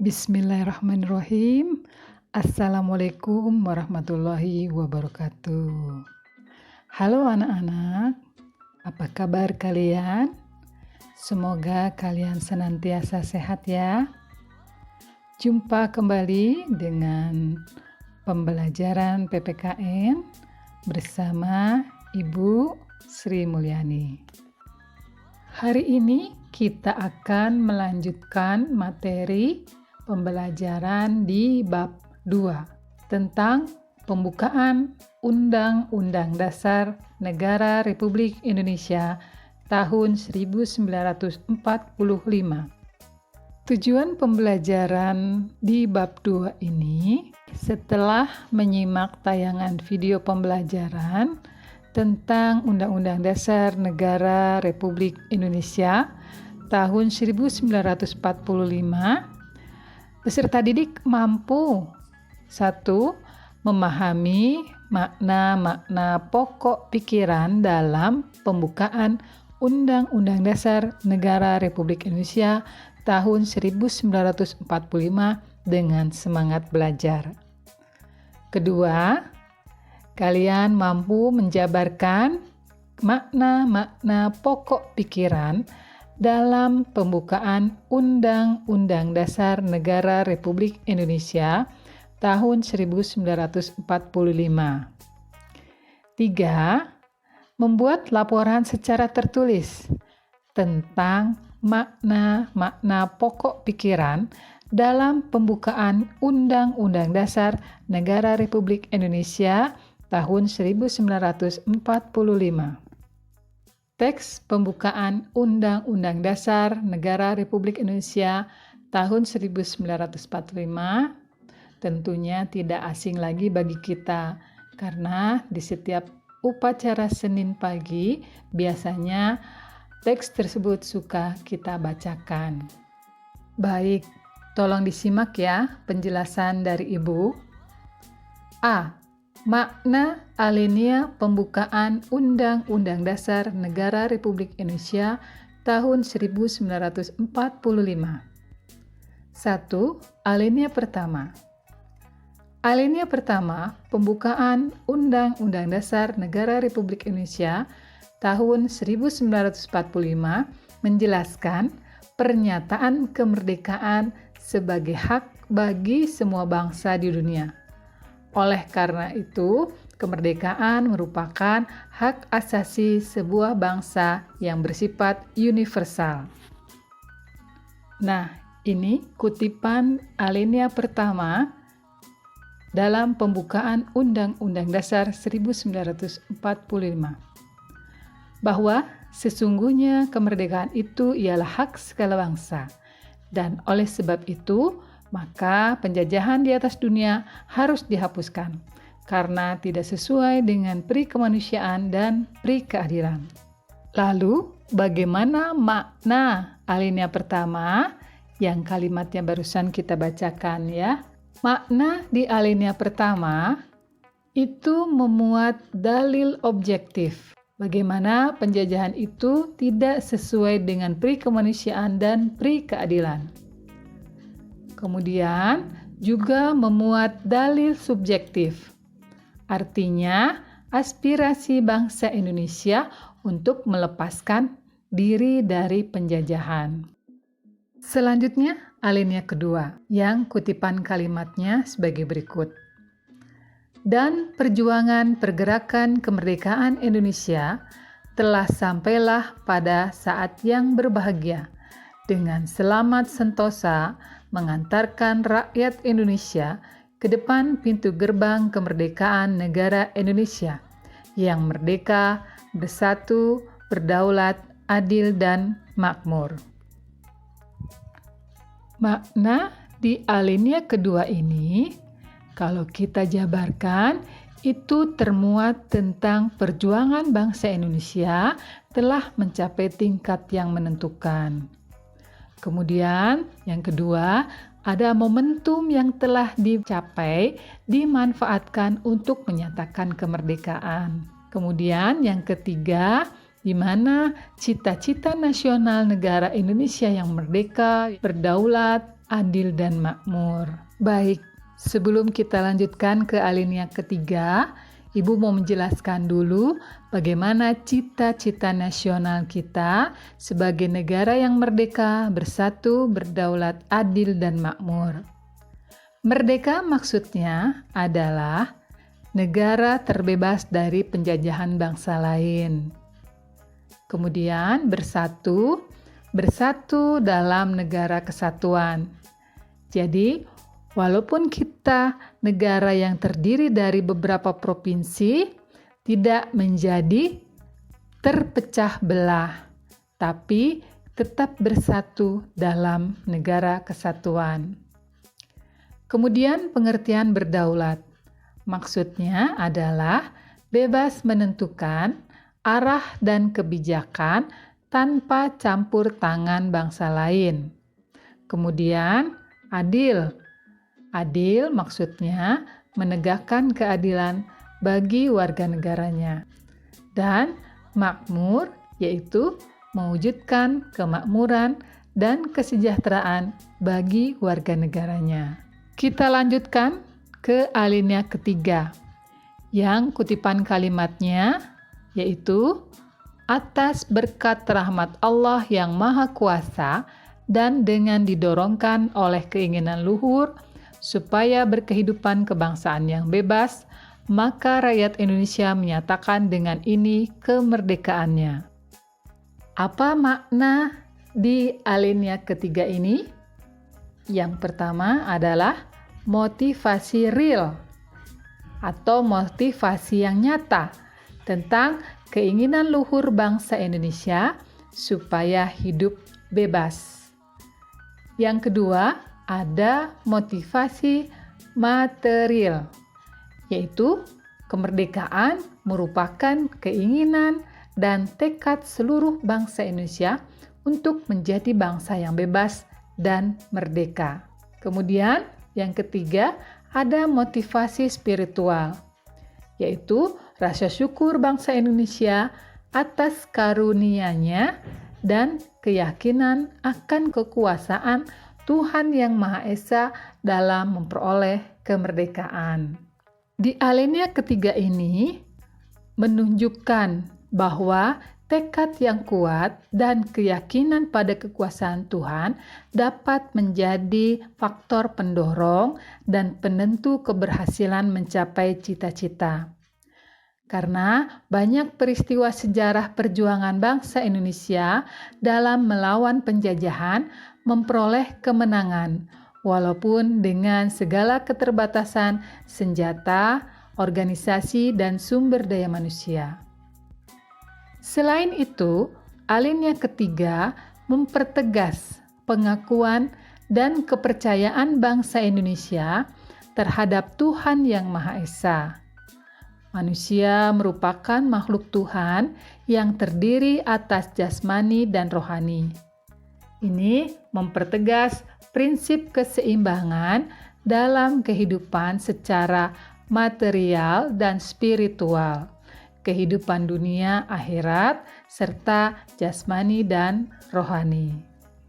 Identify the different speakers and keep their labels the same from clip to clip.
Speaker 1: Bismillahirrahmanirrahim. Assalamualaikum warahmatullahi wabarakatuh. Halo anak-anak, apa kabar kalian? Semoga kalian senantiasa sehat ya. Jumpa kembali dengan pembelajaran PPKN bersama Ibu Sri Mulyani. Hari ini kita akan melanjutkan materi pembelajaran di bab 2 tentang pembukaan Undang-Undang Dasar Negara Republik Indonesia tahun 1945. Tujuan pembelajaran di bab 2 ini, setelah menyimak tayangan video pembelajaran tentang Undang-Undang Dasar Negara Republik Indonesia tahun 1945, peserta didik mampu 1. Memahami makna-makna pokok pikiran dalam pembukaan Undang-Undang Dasar Negara Republik Indonesia tahun 1945 dengan semangat belajar. 2. Kalian mampu menjabarkan makna-makna pokok pikiran dalam pembukaan Undang-Undang Dasar Negara Republik Indonesia tahun 1945. 3. Membuat laporan secara tertulis tentang makna-makna pokok pikiran dalam pembukaan Undang-Undang Dasar Negara Republik Indonesia tahun 1945. Teks pembukaan Undang-Undang Dasar Negara Republik Indonesia tahun 1945 tentunya tidak asing lagi bagi kita, karena di setiap upacara Senin pagi biasanya teks tersebut suka kita bacakan. Baik, tolong disimak ya penjelasan dari Ibu. A. Makna alinea pembukaan Undang-Undang Dasar Negara Republik Indonesia tahun 1945. 1. Alinea pertama. Alinea pertama, pembukaan Undang-Undang Dasar Negara Republik Indonesia tahun 1945 menjelaskan pernyataan kemerdekaan sebagai hak bagi semua bangsa di dunia. Oleh karena itu, kemerdekaan merupakan hak asasi sebuah bangsa yang bersifat universal. Nah, ini kutipan alinea pertama dalam pembukaan Undang-Undang Dasar 1945. Bahwa sesungguhnya kemerdekaan itu ialah hak segala bangsa, dan oleh sebab itu, maka penjajahan di atas dunia harus dihapuskan karena tidak sesuai dengan pri kemanusiaan dan pri keadilan. Lalu, bagaimana makna alinea pertama yang kalimatnya barusan kita bacakan ya? Makna di alinea pertama itu memuat dalil objektif. Bagaimana penjajahan itu tidak sesuai dengan pri kemanusiaan dan pri keadilan. Kemudian juga memuat dalil subjektif. Artinya, aspirasi bangsa Indonesia untuk melepaskan diri dari penjajahan. Selanjutnya, alinea kedua, yang kutipan kalimatnya sebagai berikut. Dan perjuangan pergerakan kemerdekaan Indonesia telah sampailah pada saat yang berbahagia, dengan selamat sentosa mengantarkan rakyat Indonesia ke depan pintu gerbang kemerdekaan negara Indonesia yang merdeka, bersatu, berdaulat, adil, dan makmur. Makna di alinea kedua ini, kalau kita jabarkan, itu termuat tentang perjuangan bangsa Indonesia telah mencapai tingkat yang menentukan. Kemudian, yang kedua, ada momentum yang telah dicapai, dimanfaatkan untuk menyatakan kemerdekaan. Kemudian, yang ketiga, di mana cita-cita nasional negara Indonesia yang merdeka, berdaulat, adil dan makmur. Baik, sebelum kita lanjutkan ke alinea ketiga, Ibu mau menjelaskan dulu bagaimana cita-cita nasional kita sebagai negara yang merdeka, bersatu, berdaulat, adil, dan makmur. Merdeka maksudnya adalah negara terbebas dari penjajahan bangsa lain. Kemudian bersatu dalam negara kesatuan. Jadi, walaupun kita negara yang terdiri dari beberapa provinsi, tidak menjadi terpecah belah, tapi tetap bersatu dalam negara kesatuan. Kemudian pengertian berdaulat. Maksudnya adalah bebas menentukan arah dan kebijakan tanpa campur tangan bangsa lain. Kemudian adil. Adil maksudnya menegakkan keadilan bagi warga negaranya. Dan makmur yaitu mewujudkan kemakmuran dan kesejahteraan bagi warga negaranya. Kita lanjutkan ke alinea ketiga, yang kutipan kalimatnya yaitu atas berkat rahmat Allah yang Maha Kuasa dan dengan didorongkan oleh keinginan luhur supaya berkehidupan kebangsaan yang bebas, maka rakyat Indonesia menyatakan dengan ini kemerdekaannya. Apa makna di alinea ketiga ini? Yang pertama adalah motivasi real atau motivasi yang nyata tentang keinginan luhur bangsa Indonesia supaya hidup bebas. Yang kedua, ada motivasi material, yaitu kemerdekaan merupakan keinginan dan tekad seluruh bangsa Indonesia untuk menjadi bangsa yang bebas dan merdeka. Kemudian, yang ketiga, ada motivasi spiritual, yaitu rasa syukur bangsa Indonesia atas karunia-Nya dan keyakinan akan kekuasaan Tuhan Yang Maha Esa dalam memperoleh kemerdekaan. Di alinea ketiga ini menunjukkan bahwa tekad yang kuat dan keyakinan pada kekuasaan Tuhan dapat menjadi faktor pendorong dan penentu keberhasilan mencapai cita-cita. Karena banyak peristiwa sejarah perjuangan bangsa Indonesia dalam melawan penjajahan memperoleh kemenangan, walaupun dengan segala keterbatasan senjata, organisasi, dan sumber daya manusia. Selain itu, alinea ketiga mempertegas pengakuan dan kepercayaan bangsa Indonesia terhadap Tuhan Yang Maha Esa. Manusia merupakan makhluk Tuhan yang terdiri atas jasmani dan rohani. Ini mempertegas prinsip keseimbangan dalam kehidupan secara material dan spiritual, kehidupan dunia akhirat, serta jasmani dan rohani.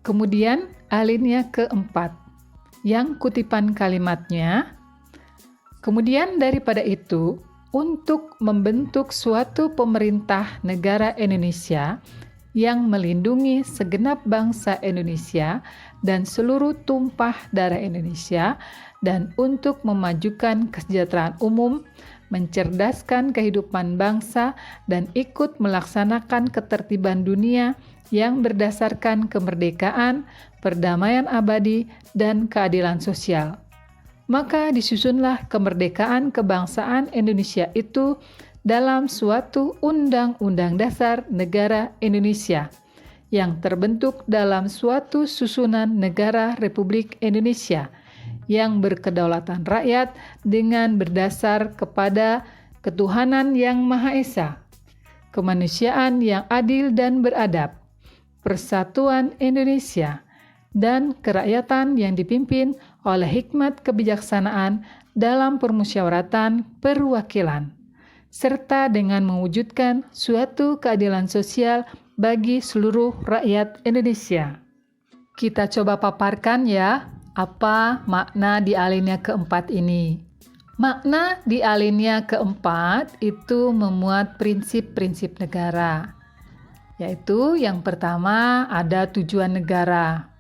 Speaker 1: Kemudian alinea keempat, yang kutipan kalimatnya, kemudian daripada itu, untuk membentuk suatu pemerintah negara Indonesia yang melindungi segenap bangsa Indonesia dan seluruh tumpah darah Indonesia, dan untuk memajukan kesejahteraan umum, mencerdaskan kehidupan bangsa, dan ikut melaksanakan ketertiban dunia yang berdasarkan kemerdekaan, perdamaian abadi, dan keadilan sosial. Maka disusunlah kemerdekaan kebangsaan Indonesia itu dalam suatu Undang-Undang Dasar Negara Indonesia yang terbentuk dalam suatu susunan negara Republik Indonesia yang berkedaulatan rakyat dengan berdasar kepada ketuhanan yang Maha Esa, kemanusiaan yang adil dan beradab, persatuan Indonesia, dan kerakyatan yang dipimpin oleh hikmat kebijaksanaan dalam permusyawaratan perwakilan, serta dengan mewujudkan suatu keadilan sosial bagi seluruh rakyat Indonesia. Kita coba paparkan ya Apa makna di alinea keempat ini? Makna di alinea keempat itu memuat prinsip-prinsip negara, yaitu yang pertama ada tujuan negara.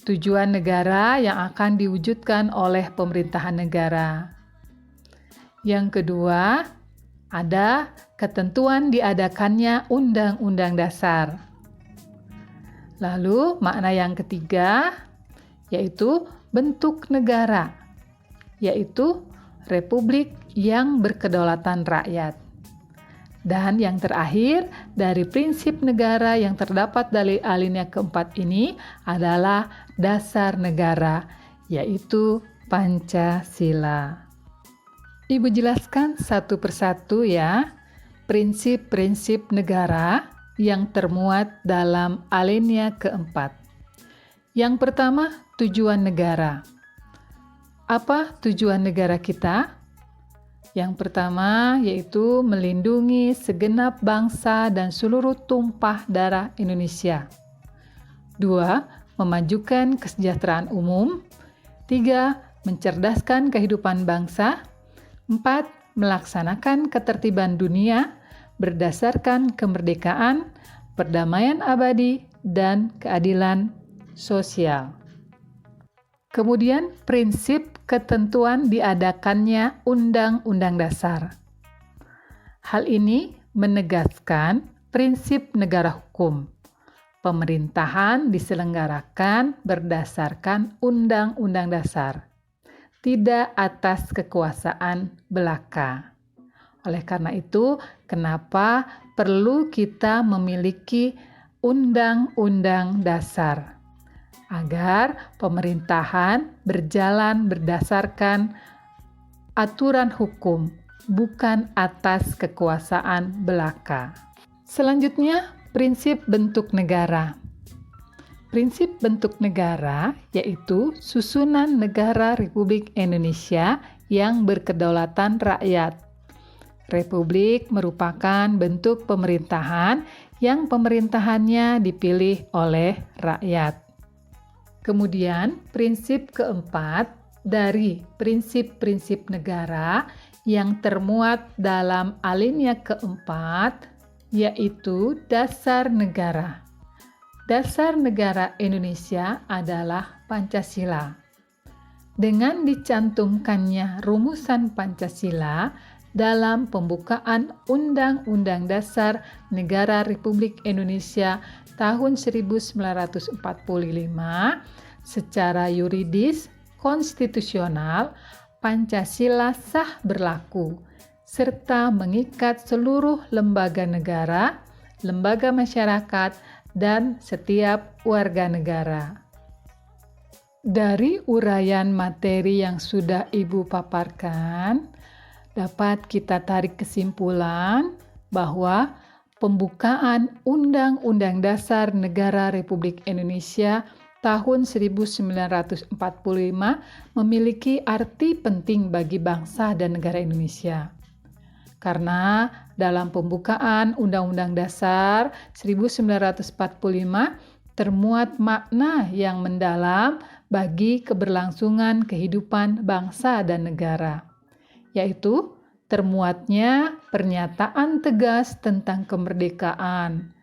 Speaker 1: Tujuan negara yang akan diwujudkan oleh pemerintahan negara. Yang kedua, ada ketentuan diadakannya Undang-Undang Dasar. Lalu makna yang ketiga, yaitu bentuk negara, yaitu republik yang berkedaulatan rakyat. Dan yang terakhir, dari prinsip negara yang terdapat dari alinea keempat ini adalah dasar negara, yaitu Pancasila. Ibu jelaskan satu persatu ya, prinsip-prinsip negara yang termuat dalam alinea keempat. Yang pertama, tujuan negara. Apa tujuan negara kita? Yang pertama yaitu melindungi segenap bangsa dan seluruh tumpah darah Indonesia. 2. Memajukan kesejahteraan umum. 3. Mencerdaskan kehidupan bangsa. 4. Melaksanakan ketertiban dunia berdasarkan kemerdekaan, perdamaian abadi, dan keadilan sosial. Kemudian prinsip ketentuan diadakannya Undang-Undang Dasar. Hal ini menegaskan prinsip negara hukum. Pemerintahan diselenggarakan berdasarkan Undang-Undang Dasar, tidak atas kekuasaan belaka. Oleh karena itu, kenapa perlu kita memiliki Undang-Undang Dasar? Agar pemerintahan berjalan berdasarkan aturan hukum, bukan atas kekuasaan belaka. Selanjutnya, prinsip bentuk negara. Prinsip bentuk negara yaitu susunan negara Republik Indonesia yang berkedaulatan rakyat. Republik merupakan bentuk pemerintahan yang pemerintahannya dipilih oleh rakyat. Kemudian, prinsip keempat dari prinsip-prinsip negara yang termuat dalam alinea keempat, yaitu dasar negara. Dasar negara Indonesia adalah Pancasila. Dengan dicantumkannya rumusan Pancasila dalam pembukaan Undang-Undang Dasar Negara Republik Indonesia tahun 1945, secara yuridis konstitusional Pancasila sah berlaku serta mengikat seluruh lembaga negara, lembaga masyarakat, dan setiap warga negara. Dari uraian materi yang sudah Ibu paparkan, dapat kita tarik kesimpulan bahwa pembukaan Undang-Undang Dasar Negara Republik Indonesia tahun 1945 memiliki arti penting bagi bangsa dan negara Indonesia. Karena dalam pembukaan Undang-Undang Dasar 1945 termuat makna yang mendalam bagi keberlangsungan kehidupan bangsa dan negara, yaitu termuatnya pernyataan tegas tentang kemerdekaan.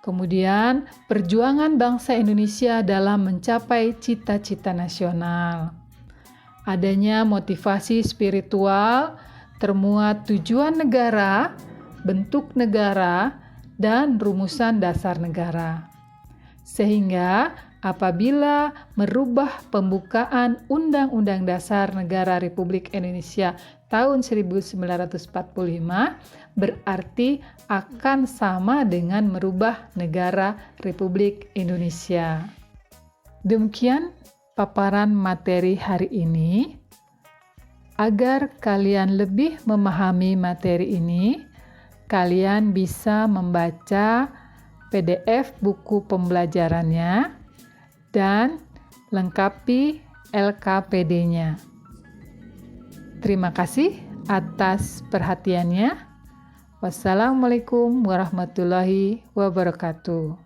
Speaker 1: Kemudian, perjuangan bangsa Indonesia dalam mencapai cita-cita nasional. Adanya motivasi spiritual, termuat tujuan negara, bentuk negara, dan rumusan dasar negara. Sehingga apabila merubah pembukaan Undang-Undang Dasar Negara Republik Indonesia tahun 1945 berarti akan sama dengan merubah negara Republik Indonesia. Demikian paparan materi hari ini. Agar kalian lebih memahami materi ini, kalian bisa membaca PDF buku pembelajarannya dan lengkapi LKPD-nya. Terima kasih atas perhatiannya. Wassalamualaikum warahmatullahi wabarakatuh.